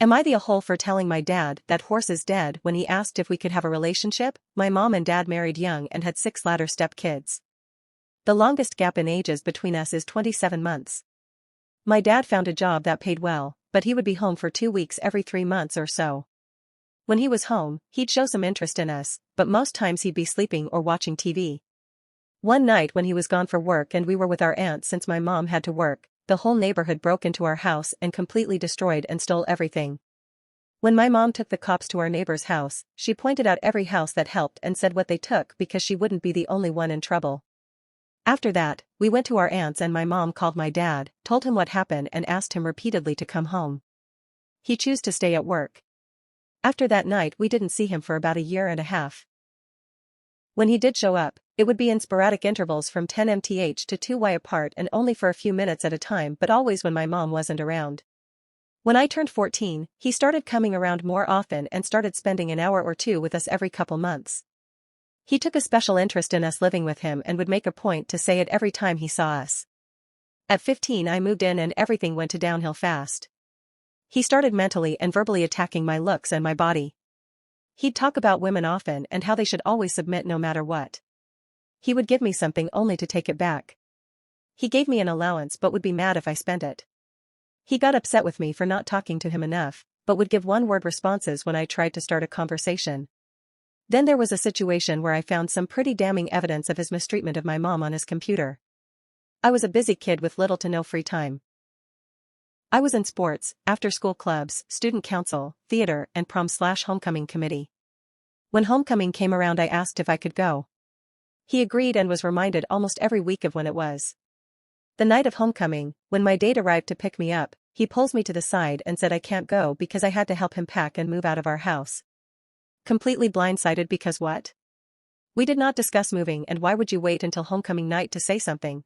Am I the a-hole for telling my dad that horse is dead when he asked if we could have a relationship? My mom and dad married young and had 6 latter step kids. The longest gap in ages between us is 27 months. My dad found a job that paid well, but he would be home for 2 weeks every 3 months or so. When he was home, he'd show some interest in us, but most times he'd be sleeping or watching TV. One night when he was gone for work and we were with our aunt since my mom had to work, the whole neighborhood broke into our house and completely destroyed and stole everything. When my mom took the cops to our neighbor's house, she pointed out every house that helped and said what they took because she wouldn't be the only one in trouble. After that, we went to our aunt's and my mom called my dad, told him what happened and asked him repeatedly to come home. He chose to stay at work. After that night we didn't see him for about a year and a half. When he did show up, it would be in sporadic intervals from 10 mth to 2 y apart and only for a few minutes at a time, but always when my mom wasn't around. When I turned 14, he started coming around more often and started spending an hour or two with us every couple months. He took a special interest in us living with him and would make a point to say it every time he saw us. At 15 I moved in and everything went to downhill fast. He started mentally and verbally attacking my looks and my body. He'd talk about women often and how they should always submit no matter what. He would give me something only to take it back. He gave me an allowance but would be mad if I spent it. He got upset with me for not talking to him enough, but would give one-word responses when I tried to start a conversation. Then there was a situation where I found some pretty damning evidence of his mistreatment of my mom on his computer. I was a busy kid with little to no free time. I was in sports, after-school clubs, student council, theater, and prom/homecoming committee. When homecoming came around I asked if I could go. He agreed and was reminded almost every week of when it was. The night of homecoming, when my date arrived to pick me up, he pulls me to the side and said I can't go because I had to help him pack and move out of our house. Completely blindsided because what? We did not discuss moving, and why would you wait until homecoming night to say something?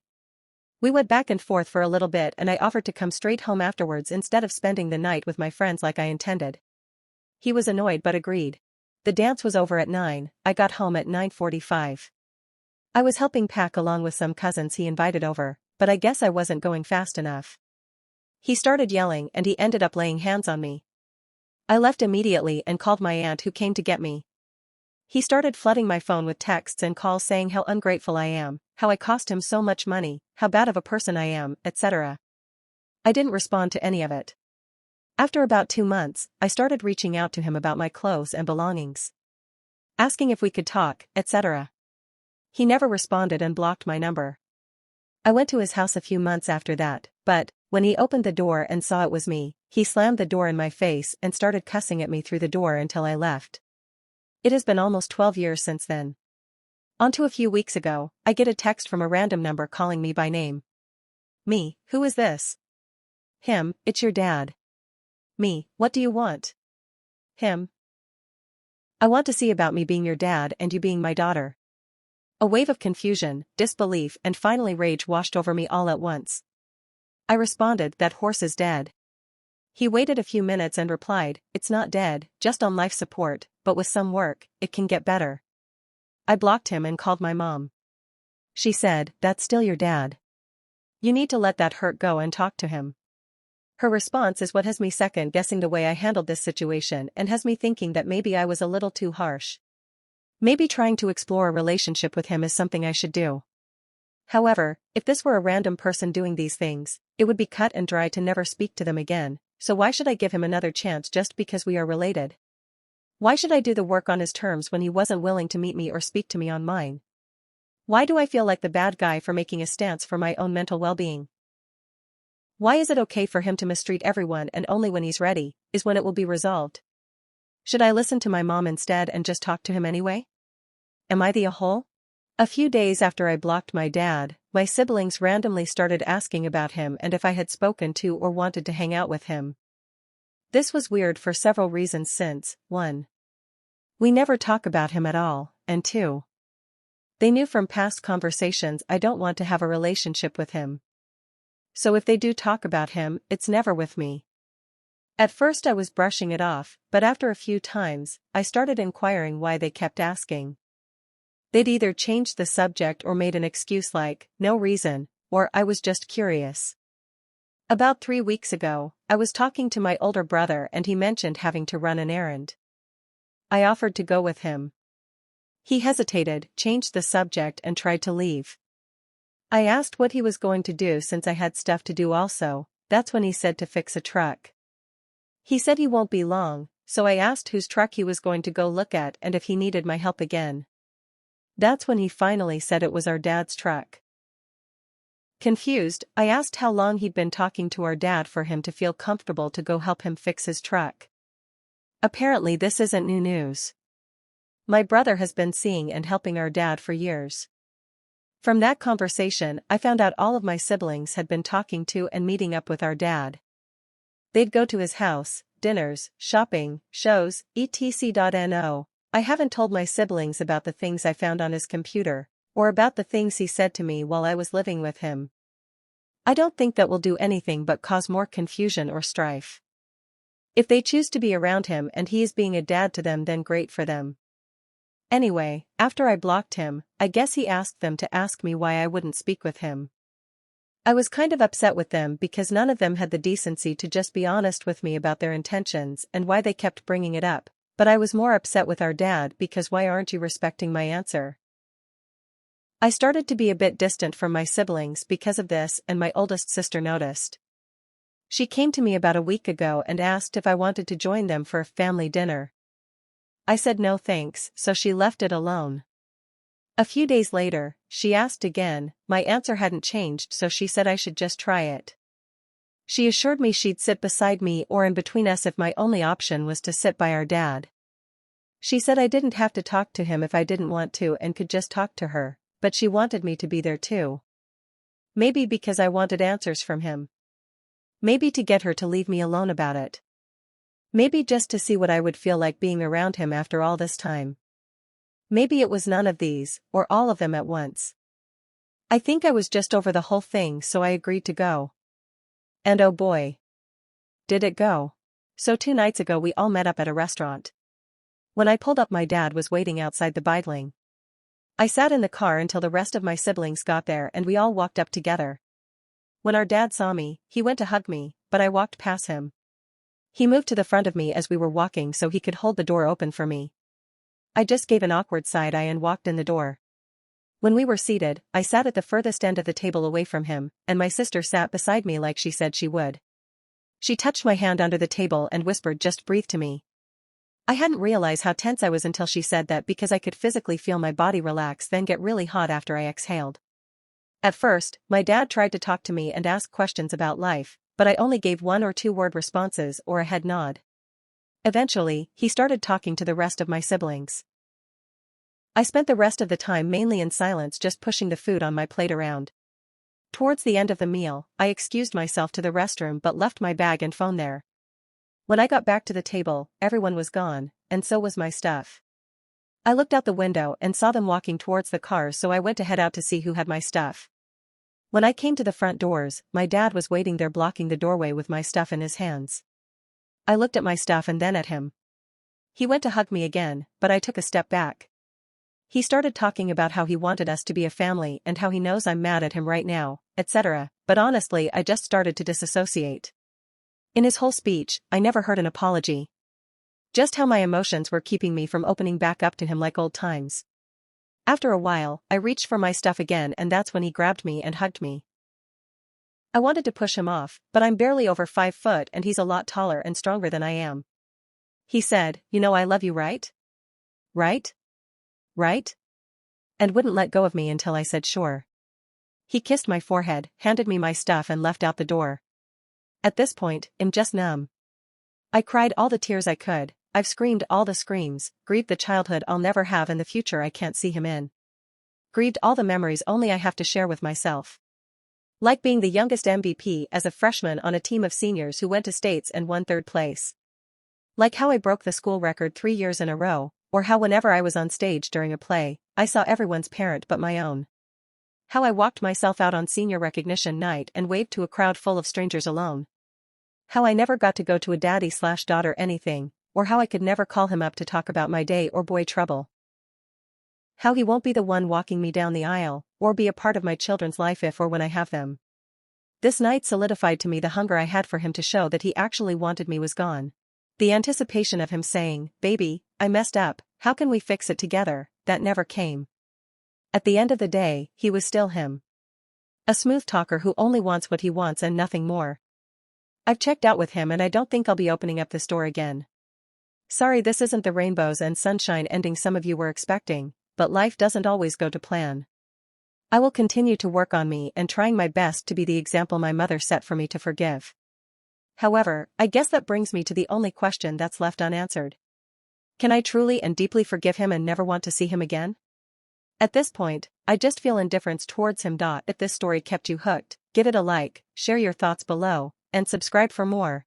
We went back and forth for a little bit and I offered to come straight home afterwards instead of spending the night with my friends like I intended. He was annoyed but agreed. The dance was over at 9, I got home at 9:45. I was helping pack along with some cousins he invited over, but I guess I wasn't going fast enough. He started yelling and he ended up laying hands on me. I left immediately and called my aunt who came to get me. He started flooding my phone with texts and calls saying how ungrateful I am, how I cost him so much money, how bad of a person I am, etc. I didn't respond to any of it. After about 2 months, I started reaching out to him about my clothes and belongings, asking if we could talk, etc. He never responded and blocked my number. I went to his house a few months after that, but when he opened the door and saw it was me, he slammed the door in my face and started cussing at me through the door until I left. It has been almost 12 years since then. Onto a few weeks ago, I get a text from a random number calling me by name. Me, who is this? Him, it's your dad. Me, what do you want? Him. I want to see about me being your dad and you being my daughter. A wave of confusion, disbelief and finally rage washed over me all at once. I responded, that horse is dead. He waited a few minutes and replied, it's not dead, just on life support, but with some work, it can get better. I blocked him and called my mom. She said, that's still your dad. You need to let that hurt go and talk to him. Her response is what has me second-guessing the way I handled this situation and has me thinking that maybe I was a little too harsh. Maybe trying to explore a relationship with him is something I should do. However, if this were a random person doing these things, it would be cut and dry to never speak to them again, so why should I give him another chance just because we are related? Why should I do the work on his terms when he wasn't willing to meet me or speak to me on mine? Why do I feel like the bad guy for making a stance for my own mental well-being? Why is it okay for him to mistreat everyone and only when he's ready, is when it will be resolved? Should I listen to my mom instead and just talk to him anyway? Am I the a-hole? A few days after I blocked my dad, my siblings randomly started asking about him and if I had spoken to or wanted to hang out with him. This was weird for several reasons since, 1. We never talk about him at all, and 2. They knew from past conversations I don't want to have a relationship with him. So if they do talk about him, it's never with me. At first I was brushing it off, but after a few times, I started inquiring why they kept asking. They'd either changed the subject or made an excuse like, no reason, or I was just curious. About 3 weeks ago, I was talking to my older brother and he mentioned having to run an errand. I offered to go with him. He hesitated, changed the subject and tried to leave. I asked what he was going to do since I had stuff to do also. That's when he said to fix a truck. He said he won't be long, so I asked whose truck he was going to go look at and if he needed my help again. That's when he finally said it was our dad's truck. Confused, I asked how long he'd been talking to our dad for him to feel comfortable to go help him fix his truck. Apparently this isn't new news. My brother has been seeing and helping our dad for years. From that conversation, I found out all of my siblings had been talking to and meeting up with our dad. They'd go to his house, dinners, shopping, shows, etc. I haven't told my siblings about the things I found on his computer, or about the things he said to me while I was living with him. I don't think that will do anything but cause more confusion or strife. If they choose to be around him and he is being a dad to them, then great for them. Anyway, after I blocked him, I guess he asked them to ask me why I wouldn't speak with him. I was kind of upset with them because none of them had the decency to just be honest with me about their intentions and why they kept bringing it up, but I was more upset with our dad because why aren't you respecting my answer? I started to be a bit distant from my siblings because of this, and my oldest sister noticed. She came to me about a week ago and asked if I wanted to join them for a family dinner. I said no thanks, so she left it alone. A few days later, she asked again. My answer hadn't changed, so she said I should just try it. She assured me she'd sit beside me or in between us if my only option was to sit by our dad. She said I didn't have to talk to him if I didn't want to and could just talk to her, but she wanted me to be there too. Maybe because I wanted answers from him. Maybe to get her to leave me alone about it. Maybe just to see what I would feel like being around him after all this time. Maybe it was none of these, or all of them at once. I think I was just over the whole thing, so I agreed to go. And oh boy, did it go. So 2 nights ago we all met up at a restaurant. When I pulled up, my dad was waiting outside the building. I sat in the car until the rest of my siblings got there and we all walked up together. When our dad saw me, he went to hug me, but I walked past him. He moved to the front of me as we were walking so he could hold the door open for me. I just gave an awkward side eye and walked in the door. When we were seated, I sat at the furthest end of the table away from him, and my sister sat beside me like she said she would. She touched my hand under the table and whispered, "Just breathe," to me. I hadn't realized how tense I was until she said that because I could physically feel my body relax then get really hot after I exhaled. At first, my dad tried to talk to me and ask questions about life, but I only gave 1 or 2 word responses or a head nod. Eventually, he started talking to the rest of my siblings. I spent the rest of the time mainly in silence, just pushing the food on my plate around. Towards the end of the meal, I excused myself to the restroom but left my bag and phone there. When I got back to the table, everyone was gone, and so was my stuff. I looked out the window and saw them walking towards the cars, so I went to head out to see who had my stuff. When I came to the front doors, my dad was waiting there blocking the doorway with my stuff in his hands. I looked at my stuff and then at him. He went to hug me again, but I took a step back. He started talking about how he wanted us to be a family and how he knows I'm mad at him right now, etc., but honestly I just started to disassociate. In his whole speech, I never heard an apology. Just how my emotions were keeping me from opening back up to him like old times. After a while, I reached for my stuff again and that's when he grabbed me and hugged me. I wanted to push him off, but I'm barely over 5 foot and he's a lot taller and stronger than I am. He said, "You know I love you, right? Right? Right?" And wouldn't let go of me until I said sure. He kissed my forehead, handed me my stuff and left out the door. At this point, I'm just numb. I cried all the tears I could, I've screamed all the screams, grieved the childhood I'll never have and the future I can't see him in. Grieved all the memories only I have to share with myself. Like being the youngest MVP as a freshman on a team of seniors who went to states and won 3rd place. Like how I broke the school record 3 years in a row, or how whenever I was on stage during a play, I saw everyone's parent but my own. How I walked myself out on senior recognition night and waved to a crowd full of strangers alone. How I never got to go to a daddy/daughter anything, or how I could never call him up to talk about my day or boy trouble. How he won't be the one walking me down the aisle, or be a part of my children's life if or when I have them. This night solidified to me the hunger I had for him to show that he actually wanted me was gone. The anticipation of him saying, "Baby, I messed up, how can we fix it together," that never came. At the end of the day, he was still him. A smooth talker who only wants what he wants and nothing more. I've checked out with him and I don't think I'll be opening up this door again. Sorry, this isn't the rainbows and sunshine ending some of you were expecting, but life doesn't always go to plan. I will continue to work on me and trying my best to be the example my mother set for me to forgive. However, I guess that brings me to the only question that's left unanswered. Can I truly and deeply forgive him and never want to see him again? At this point, I just feel indifference towards him. If this story kept you hooked, give it a like, share your thoughts below, and subscribe for more.